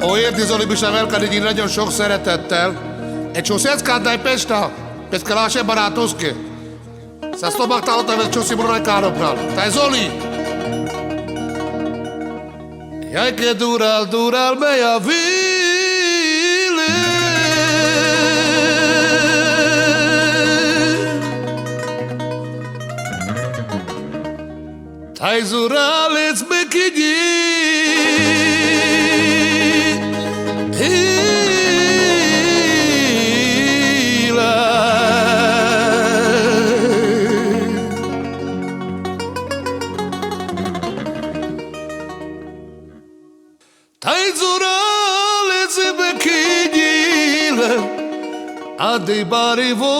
O értizoli bisavelkani így nagyon sok szeretettel. Egy csúszéckád egy pesta, peskeláse barátuszki. Sa stomak talota već čusi broj karobral. Taj Zoli. Jaj que dural, dural meja vile. Taj zuralec me kidji. Taj zuralec me kidjile, a de barivo.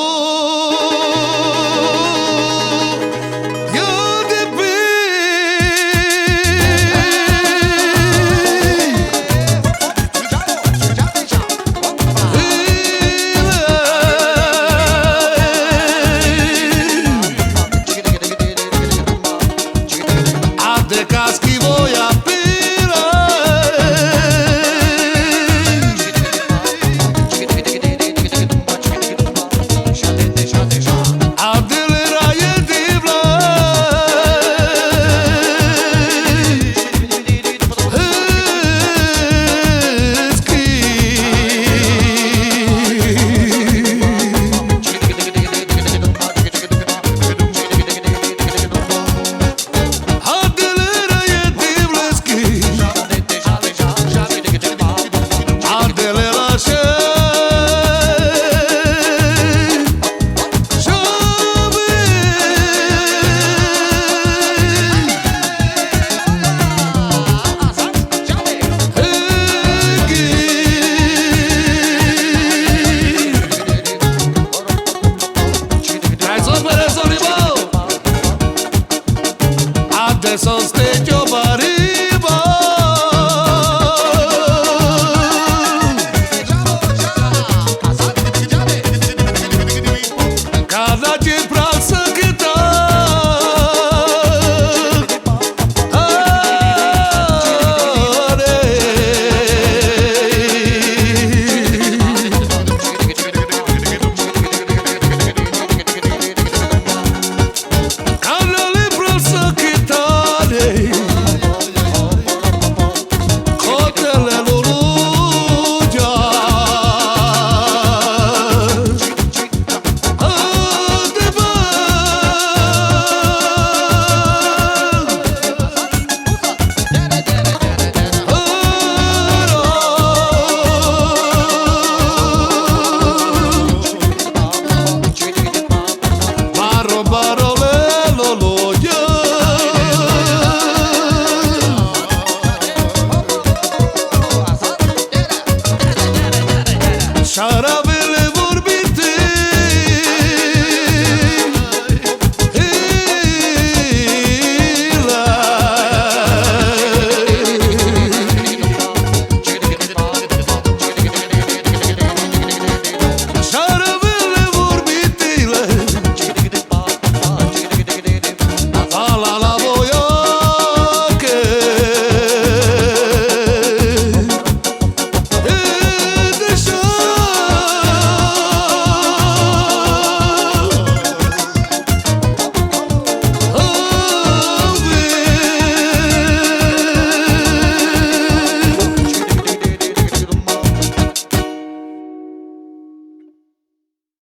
Adesso stai giovane.